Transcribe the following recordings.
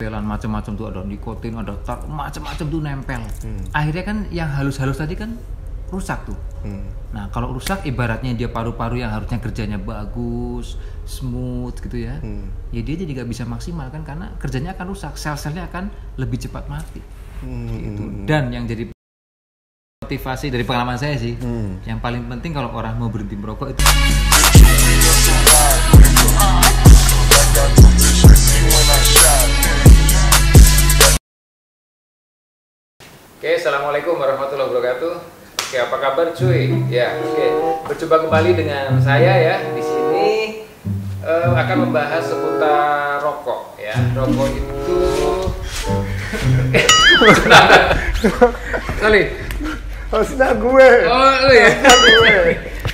macam-macam tuh, ada nikotin, ada macam-macam tuh nempel. Akhirnya kan yang halus-halus tadi kan rusak tuh. Nah kalau rusak ibaratnya dia paru-paru yang harusnya kerjanya bagus, smooth gitu ya, ya dia jadi nggak bisa maksimal kan karena kerjanya akan rusak, sel-selnya akan lebih cepat mati. Gitu. Dan yang jadi motivasi dari pengalaman saya sih, yang paling penting kalau orang mau berhenti merokok itu Oke, assalamualaikum warahmatullahi wabarakatuh. Oke, apa kabar cuy? Ya, oke. Berjumpa kembali dengan saya ya. Di sini akan membahas seputar rokok ya. Rokok itu Kali. Oh, sudah gue. Oh, lu ya. Gue.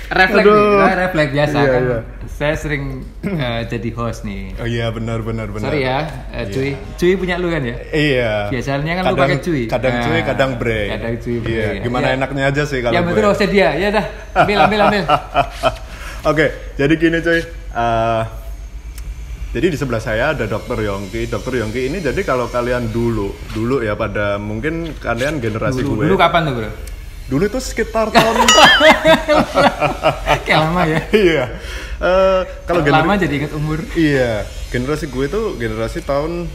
Refleks nih, refleks biasa iya, kan. Iya. Saya sering jadi host nih. Oh iya, benar. Sorry ya, cuy. Cuy punya lu kan ya? Iya. Biasanya kan lu pakai cuy. Kadang cuy, kadang bre. Kadang cuy bre. Iya. Gimana enaknya aja sih kalau ya, gue. betul hostnya dia. Ya dah. Ambil. Oke, jadi gini cuy. Jadi di sebelah saya ada Dr. Yongki. Dr. Yongki ini jadi kalau kalian dulu ya pada mungkin kalian generasi gue. Dulu kapan tuh, Bro? Dulu itu sekitar tahun Kayak lama ya. Iya. Kalau lama jadi ingat umur. Iya, generasi gue itu generasi tahun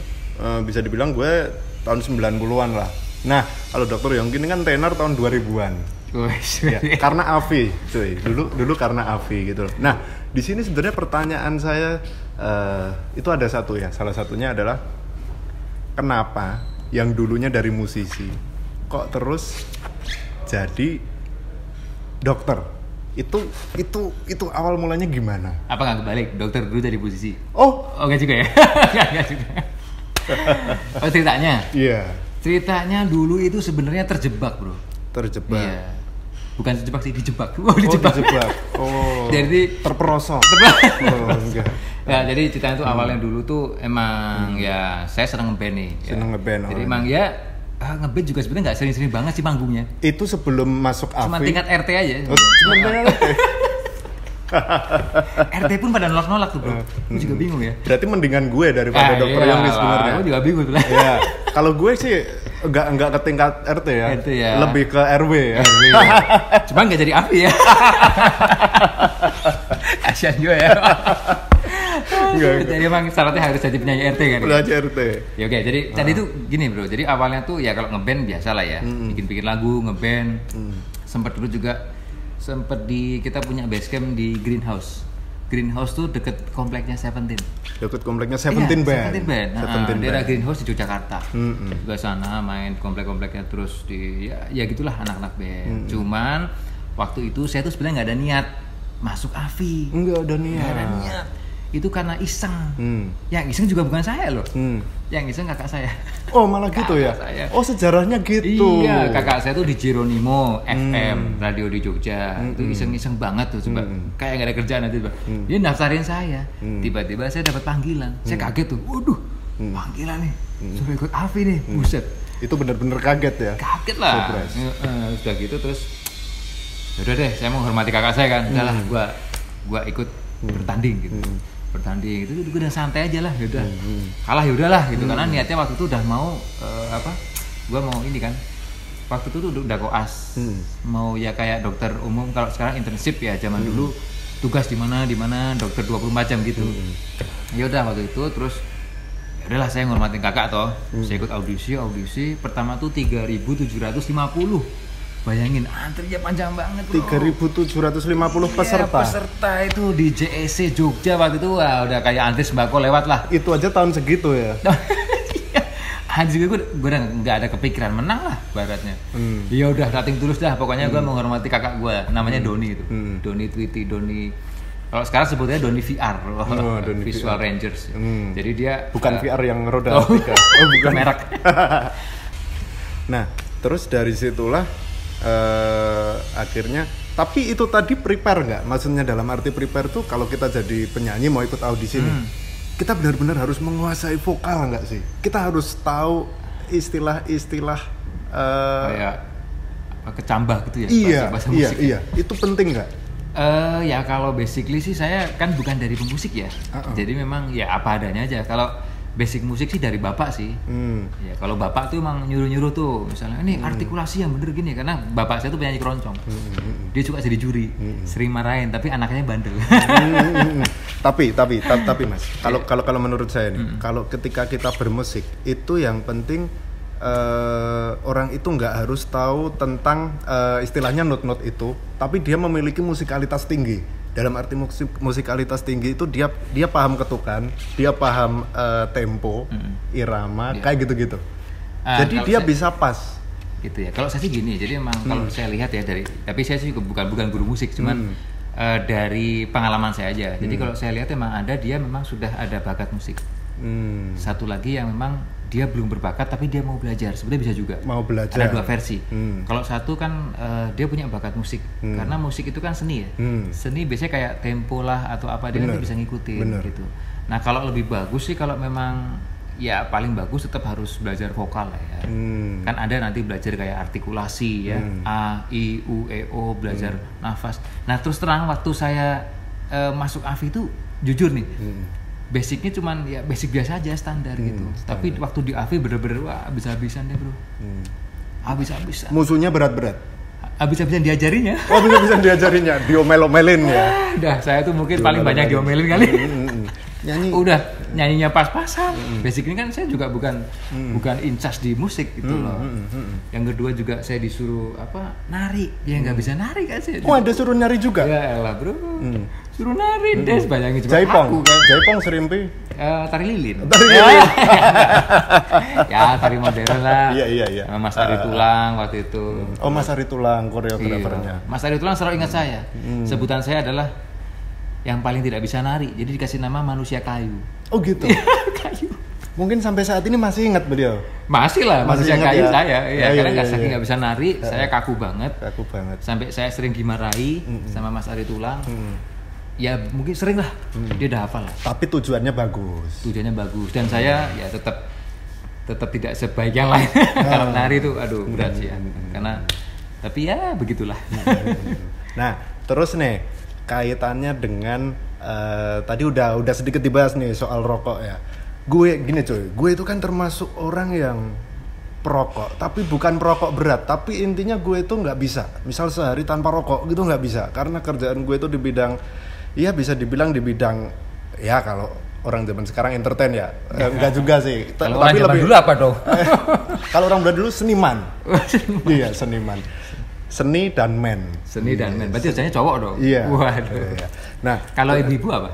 bisa dibilang gue tahun 90-an lah. Nah, kalau Dr. Yongki ini kan tenar tahun 2000-an. Ya, karena AVI, cuy. Dulu karena AVI gitu. Nah, di sini sebenarnya pertanyaan saya itu ada satu ya. Salah satunya adalah kenapa yang dulunya dari musisi kok terus jadi dokter? Itu awal mulanya gimana? Apa nggak kebalik? Dokter dulu dari musisi. Oh enggak juga ya? Enggak juga. Oh, ceritanya? Iya. Ceritanya dulu itu sebenarnya terjebak, Bro. Terjebak. Iya. Bukan terjebak sih, dijebak. Dijebak. Oh. Jadi terperosok. Oh, enggak. Ya, jadi ceritanya tuh awalnya dulu tuh emang ya saya seneng ngeband nih. Seneng ngeband. Jadi emang ya ngeband juga sebenarnya nggak sering-sering banget sih manggungnya. Itu sebelum masuk AVI. Cuma tingkat RT aja. Oh, cuma tingkat RT. RT pun pada nolak-nolak tuh, Bro. Gue juga bingung ya. Berarti mendingan gue daripada Dokter Yongki sebenarnya. Gue juga bingung tuh. Iya. Kalau gue sih enggak ke tingkat RT ya. RT ya. Lebih ke RW ya. RW ya. Cuma enggak jadi AVI ya. Kasian juga ya. Jadi emang syaratnya harus jadi penyanyi RT kan? Penyanyi RT. Ya oke, jadi tadi itu gini, Bro. Jadi awalnya tuh ya kalau ngeband biasa lah ya, bikin lagu, ngeband. Sempat dulu juga kita punya basecamp di Greenhouse. Greenhouse tuh deket kompleknya Seventeen. Deket kompleknya Seventeen Band. Seventeen daerah Greenhouse di Yogyakarta. Juga sana main komplek-kompleknya terus di ya gitulah anak-anak band. Cuman waktu itu saya tuh sebenarnya nggak ada niat masuk AVI. Nggak ada niat. Itu karena iseng. Yang iseng juga bukan saya loh. Yang iseng kakak saya. Oh, malah gitu ya? Saya. Oh, sejarahnya gitu. Iya, kakak saya tuh di Jeronimo FM, radio di Jogja. Itu iseng-iseng banget tuh, coba. Kayak nggak ada kerjaan nanti, Pak. Dia daftarin saya. Tiba-tiba saya dapat panggilan. Saya kaget tuh. Waduh, panggilan nih. Suruh ikut AVI nih. Buset. Itu bener-bener kaget ya? Kaget lah. Sudah gitu terus udah deh, saya menghormati kakak saya kan. Udahlah, gua ikut bertanding gitu. Bertanding itu udah santai aja lah, udah kalah ya udahlah gitu karena niatnya waktu itu udah mau gua mau ini kan waktu itu tuh udah koas mau ya kayak dokter umum kalau sekarang internship ya zaman dulu tugas di mana dokter 24 jam gitu. Ya udah waktu itu terus ya udahlah saya ngormatin kakak toh. Saya ikut audisi pertama tuh 3.750. Bayangin antrinya panjang banget, Bro. 3.750 peserta. Iya, peserta itu di JEC Jogja waktu itu wah, udah kayak antri sembako lewat lah. Itu aja tahun segitu ya. Anjir gue udah nggak ada kepikiran menang lah baratnya. Ya udah rating tulus dah pokoknya gue menghormati kakak gue namanya Doni itu. Doni Tweety, Doni. Kalau sekarang sebutnya Doni VR. Doni Visual VR. Rangers. Jadi dia bukan VR yang roda 3. Oh, bukan merek. Nah, terus dari situlah akhirnya tapi itu tadi prepare nggak? Maksudnya dalam arti prepare tuh kalau kita jadi penyanyi mau ikut audisi nih kita benar-benar harus menguasai vokal nggak sih? Kita harus tahu istilah-istilah kayak kecambah gitu ya? Bahasa musik iya. Itu penting nggak? Ya kalau basically sih saya kan bukan dari pemusik ya. Jadi memang ya apa adanya aja. Kalau basic musik sih dari bapak sih. Ya kalau bapak tuh emang nyuruh tuh, misalnya ini artikulasi yang bener gini, karena bapak saya tuh penyanyi keroncong. Dia suka jadi juri, sering marahin, tapi anaknya bandel. Tapi Mas, kalau menurut saya nih, kalau ketika kita bermusik itu yang penting orang itu nggak harus tahu tentang istilahnya not itu, tapi dia memiliki musikalitas tinggi. Dalam arti musikalitas tinggi itu dia paham ketukan, dia paham tempo, irama, kayak gitu-gitu. Jadi dia bisa pas. Gitu ya. Kalau saya sih gini, jadi emang kalau saya lihat ya tapi saya sih bukan guru musik, cuman dari pengalaman saya aja. Jadi kalau saya lihat emang dia memang sudah ada bakat musik. Satu lagi yang memang dia belum berbakat tapi dia mau belajar, sebenarnya bisa juga. Mau belajar. Ada dua versi. Kalau satu kan dia punya bakat musik, karena musik itu kan seni ya. Seni biasanya kayak tempo lah atau apa, dia nanti bisa ngikutin gitu. Nah kalau lebih bagus sih kalau memang ya paling bagus tetap harus belajar vokal lah ya. Kan ada nanti belajar kayak artikulasi ya, A, I, U, E, O, belajar nafas. Nah terus terang waktu saya masuk AFI itu jujur nih, basicnya cuman ya basic biasa aja standar gitu. Tapi waktu di AFI bener-bener wah habis-habisan deh bro. Habis-habisan. Musuhnya berat-berat. Habis-habisan diajarinya. Oh habis-habisan diajarinya, diomel-omelin ya. Udah saya tuh mungkin paling banyak diomelin kali. Nyanyi. Udah nyanyinya pas-pasan. Basic ini kan saya juga bukan incas di musik gitu loh. Yang kedua juga saya disuruh nari. Ya nggak bisa nari kan saya. Oh ada suruh nari juga? Ya elah bro. Suruh nari deh, bayangin cuma Jaipong. aku kan. Jaipong serimpi. Tari lilin. Tari lilin. Ya tari modern lah. Iya. Mas Ari Tulang waktu itu. Oh Mas Ari Tulang koreografernya. Iya. Mas Ari Tulang selalu ingat saya. Sebutan saya adalah yang paling tidak bisa nari, jadi dikasih nama manusia kayu. Oh gitu. Kayu. Mungkin sampai saat ini masih ingat beliau. Masih lah, manusia kayu ya? Saya. Ya, karena saking nggak bisa nari, saya kaku banget. Kaku banget. Sampai saya sering dimarahi sama Mas Ari Tulang. Ya mungkin sering lah, dia udah hafal lah. Tapi tujuannya bagus. Dan saya ya tetap tidak sebaik yang lain. Kalau nari itu aduh berat sih ya. Karena tapi ya begitulah. Nah, terus nih kaitannya dengan tadi udah sedikit dibahas nih soal rokok ya. Gue gini coy, gue itu kan termasuk orang yang perokok, tapi bukan perokok berat, tapi intinya gue itu nggak bisa. Misal sehari tanpa rokok gitu nggak bisa, karena kerjaan gue itu di bidang, ya bisa dibilang di bidang, ya kalau orang zaman sekarang entertain ya, enggak juga sih. Kalau orang zaman dulu apa dong? Kalau orang dulu seniman. Iya seniman. Seni dan men. Berarti kerjanya cowok dong? Iya. Waduh. Iya. Nah, kalau ibu-ibu apa?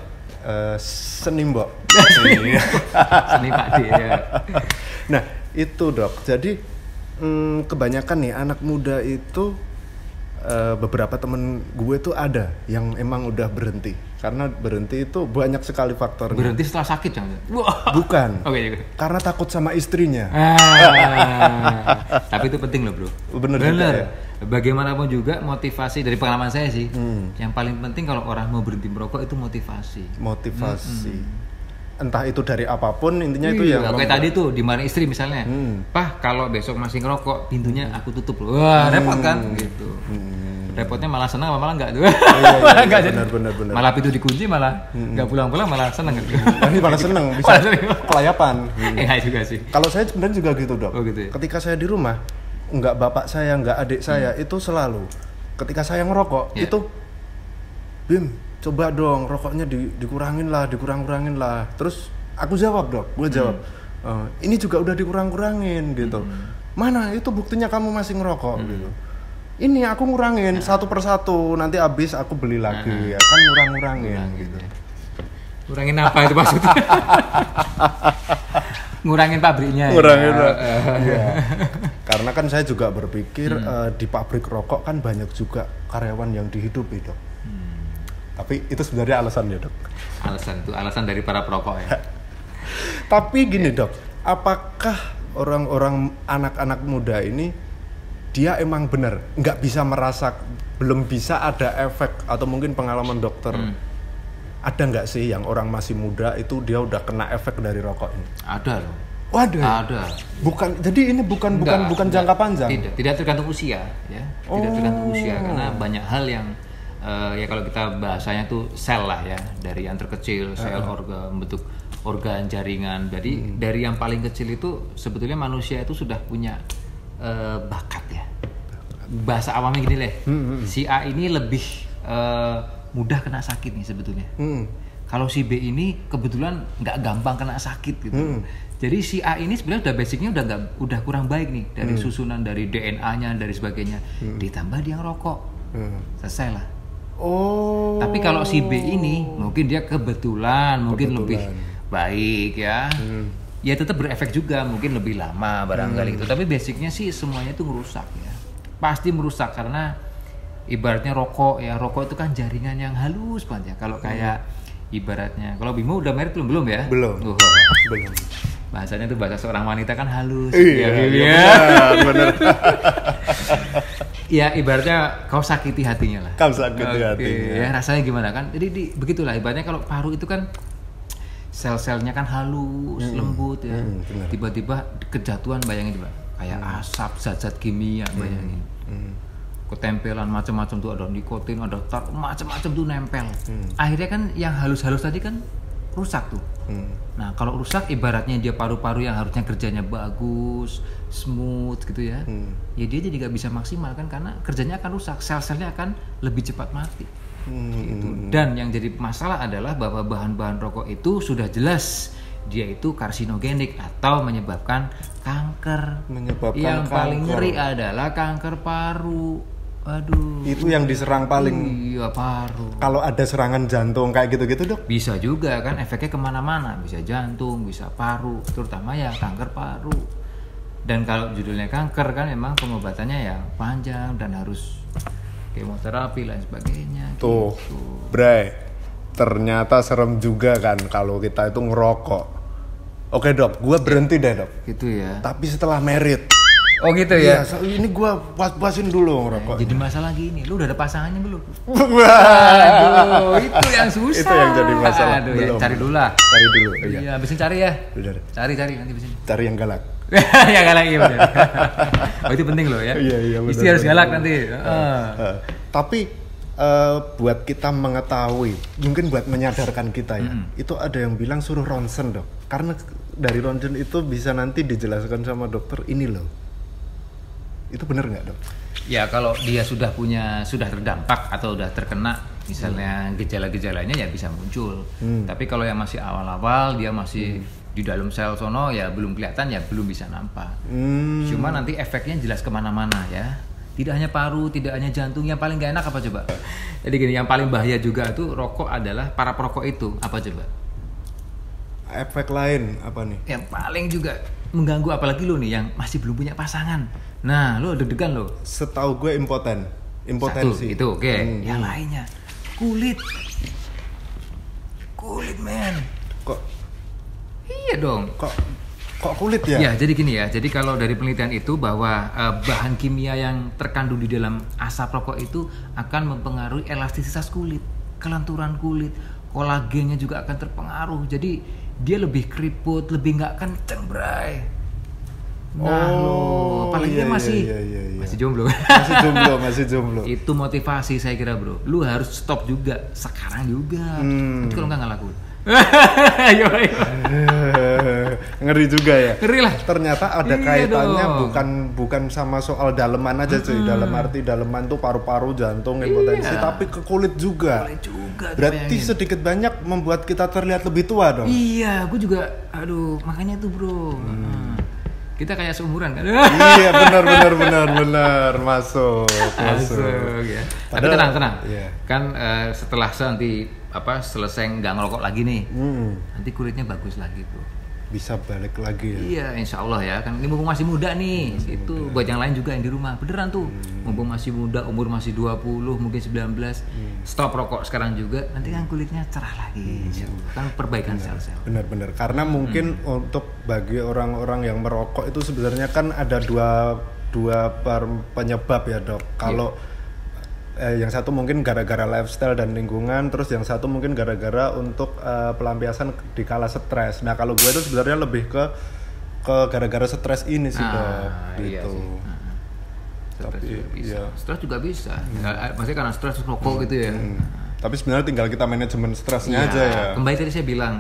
Seni mbok. Seni Pak D ya. Nah, itu dok. Jadi kebanyakan nih anak muda itu beberapa temen gue tuh ada yang emang udah berhenti. Karena berhenti itu banyak sekali faktornya. Berhenti setelah sakit jangan? Bukan. Okay. Karena takut sama istrinya. Tapi itu penting loh bro. Bener. Ya? Bagaimanapun juga motivasi dari pengalaman saya sih. Yang paling penting kalau orang mau berhenti merokok itu motivasi. Entah itu dari apapun, intinya itu ya. Kayak tadi tuh dimarahin istri misalnya. Pah kalau besok masih ngerokok, pintunya aku tutup loh. Wah repot kan gitu. Repotnya malah senang malah enggak tuh. Iya, benar. Malah pintu dikunci malah enggak pulang-pulang malah senang gitu. Ini malah senang bisa kelayapan. Iya juga sih. Kalau saya sebenarnya juga gitu dok. Oh, gitu ya? Ketika saya di rumah, enggak bapak saya, enggak adik saya, itu selalu ketika saya ngerokok itu Bim, coba dong rokoknya dikurangin lah. Terus aku jawab dok, gue jawab ini juga udah dikurang-kurangin gitu. Mana itu buktinya kamu masih ngerokok gitu. Ini aku ngurangin satu persatu, nanti habis aku beli lagi, ya kan ngurangin gitu. Ngurangin apa itu maksudnya? Ngurangin pabriknya. Ya. Karena kan saya juga berpikir di pabrik rokok kan banyak juga karyawan yang dihidupi dok. Tapi itu sebenarnya alasannya dok. Alasan dari para perokok ya. Tapi gini dok, apakah orang-orang anak-anak muda ini dia emang benar nggak bisa belum bisa ada efek atau mungkin pengalaman dokter ada nggak sih yang orang masih muda itu dia udah kena efek dari rokok ini? Ada loh. Oh, ada. Jadi ini bukan jangka panjang. Tidak tergantung usia ya. Tidak tergantung usia karena banyak hal yang ya kalau kita bahasanya tuh sel lah ya, dari yang terkecil sel organ bentuk organ jaringan. Jadi dari yang paling kecil itu sebetulnya manusia itu sudah punya bakat ya. Bahasa awamnya gini deh, si A ini lebih mudah kena sakit nih sebetulnya. Kalau si B ini kebetulan nggak gampang kena sakit gitu. Jadi si A ini sebenarnya udah basicnya udah kurang baik nih dari susunan, dari DNA-nya, dari sebagainya. Ditambah dia ngerokok, selesai lah. Oh. Tapi kalau si B ini mungkin dia kebetulan lebih baik ya. Ya tetap berefek juga, mungkin lebih lama barangkali itu. Tapi basicnya sih semuanya itu merusak ya. Pasti merusak karena ibaratnya rokok itu kan jaringan yang halus banget ya. Kalau kayak ibaratnya, kalau Bimo udah married belum ya? Belum. Belum. Bahasanya tuh bahasa seorang wanita kan halus. Iya. Benar. Ya ibaratnya kau sakiti hatinya lah. Kau sakiti hatinya. Ya rasanya gimana kan? Jadi begitulah ibaratnya kalau paru itu kan sel-selnya kan halus, lembut ya. Tiba-tiba kejatuhan, bayangin coba. Kayak asap, zat-zat kimia, bayangin. Ketempelan macam-macam tuh, ada nikotin, ada macam-macam tuh nempel. Akhirnya kan yang halus-halus tadi kan rusak tuh. Nah kalau rusak ibaratnya dia paru-paru yang harusnya kerjanya bagus, smooth gitu ya. Ya dia jadi nggak bisa maksimal kan karena kerjanya akan rusak, sel-selnya akan lebih cepat mati. Gitu. Dan yang jadi masalah adalah bahwa bahan-bahan rokok itu sudah jelas dia itu karsinogenik atau menyebabkan kanker. Yang paling ngeri adalah kanker paru. Aduh. Itu yang diserang paling. Iya, paru. Kalau ada serangan jantung kayak gitu-gitu, Dok? Bisa juga kan, efeknya kemana-mana. Bisa jantung, bisa paru, terutama ya kanker paru. Dan kalau judulnya kanker kan memang pengobatannya ya panjang dan harus kemoterapi dan sebagainya. Tuh, gitu. Bray, ternyata serem juga kan kalau kita itu ngerokok. Oke Dok, gue berhenti deh Dok. Gitu ya. Tapi setelah merit. Oh gitu ya? Iya, ini gue puas-puasin dulu ngerokok. Jadi masalah gini, lu udah ada pasangannya belum? Aduh, itu yang susah. Itu yang jadi masalah. Aduh, belum. Ya, cari dulu lah. Cari dulu. Iya, abisin cari ya. Udah. Cari nanti abisin. Cari yang galak. Ya galak iya bener. Oh itu penting loh ya. Iya benar. Istri harus galak nanti. Tapi buat kita mengetahui, mungkin buat menyadarkan kita ya, itu ada yang bilang suruh ronsen Dok. Karena dari ronsen itu bisa nanti dijelaskan sama dokter ini loh. Itu benar nggak Dok? Ya kalau dia sudah terdampak atau sudah terkena misalnya gejala-gejalanya ya bisa muncul. Tapi kalau yang masih awal-awal dia masih di dalam sel sono ya belum kelihatan ya belum bisa nampak. Cuma nanti efeknya jelas kemana-mana ya. Tidak hanya paru, tidak hanya jantung. Yang paling gak enak apa coba? Jadi gini, yang paling bahaya juga tuh rokok adalah para perokok itu apa coba? Efek lain apa nih? Yang paling juga mengganggu apalagi lo nih yang masih belum punya pasangan. Nah, lo deg-degan lo. Setahu gue impotensi. Satu, itu oke. Yang lainnya kulit men. Kok? Iya dong. Kok kulit ya? Ya, jadi gini ya. Jadi kalau dari penelitian itu bahwa bahan kimia yang terkandung di dalam asap rokok itu akan mempengaruhi elastisitas kulit, kelenturan kulit, kolagennya juga akan terpengaruh. Jadi dia lebih keriput, lebih nggak kenceng, bray. Nah, apalagi masih jomblo. Masih jomblo. Itu motivasi saya kira, bro. Lu harus stop juga sekarang juga. Nanti kalau nggak ngelakuin. Ngeri juga ya. Ngeri lah. Ternyata ada kaitannya bukan sama soal daleman aja cuy. Dalam arti daleman tuh paru-paru, jantung, impotensi, tapi ke kulit juga. Berarti sedikit banyak membuat kita terlihat lebih tua dong. Iya, gue juga. Aduh, makanya tuh bro. Kita kayak seumuran kan? Iya benar masuk ya. Tapi tenang. Yeah. Kan setelah nanti selesai nggak ngerokok lagi nih, nanti kulitnya bagus lagi bro. Bisa balik lagi ya? Iya insya Allah ya, kan ini mumpung masih muda nih, itu buat yang lain juga yang di rumah, beneran tuh, mumpung masih muda, umur masih 20, mungkin 19, stop rokok sekarang juga, nanti kan kulitnya cerah lagi, kan perbaikan sel-sel. Benar, karena mungkin untuk bagi orang-orang yang merokok itu sebenarnya kan ada dua penyebab ya dok, kalau yang satu mungkin gara-gara lifestyle dan lingkungan, terus yang satu mungkin gara-gara untuk pelampiasan di kala stres. Nah kalau gue itu sebenarnya lebih ke gara-gara stres ini sih dok, iya gitu. Stres juga bisa. Maksudnya karena stres rokok gitu ya. Tapi sebenarnya tinggal kita manajemen stresnya Iya, aja ya. Kembali tadi saya bilang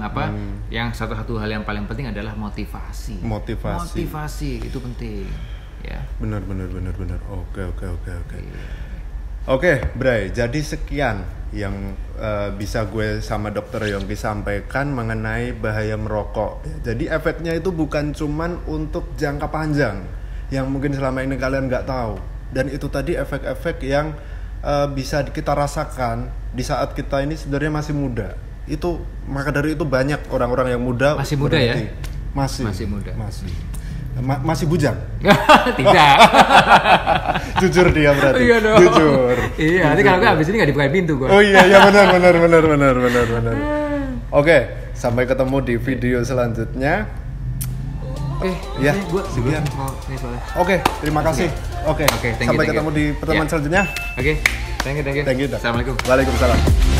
yang satu hal yang paling penting adalah motivasi. Motivasi itu penting. Ya. Benar. Oke. Oke, Bray. Jadi sekian yang bisa gue sama Dokter Yongki sampaikan mengenai bahaya merokok. Jadi efeknya itu bukan cuman untuk jangka panjang yang mungkin selama ini kalian nggak tahu. Dan itu tadi efek-efek yang bisa kita rasakan di saat kita ini sebenarnya masih muda. Itu maka dari itu banyak orang-orang yang muda masih muda berhenti. Ya? Masih muda. Masih bujang? Tidak. Jujur dia berarti. Iya dong. Jujur. Iya, nanti kalau gue habis ini nggak dibukain pintu gue. Oh iya benar. Oke, sampai ketemu di video selanjutnya. Ya, gue sekian. Oke, terima kasih. Oke, sampai ketemu di pertemuan selanjutnya. Oke, thank you. Thank you. Assalamualaikum. Waalaikumsalam.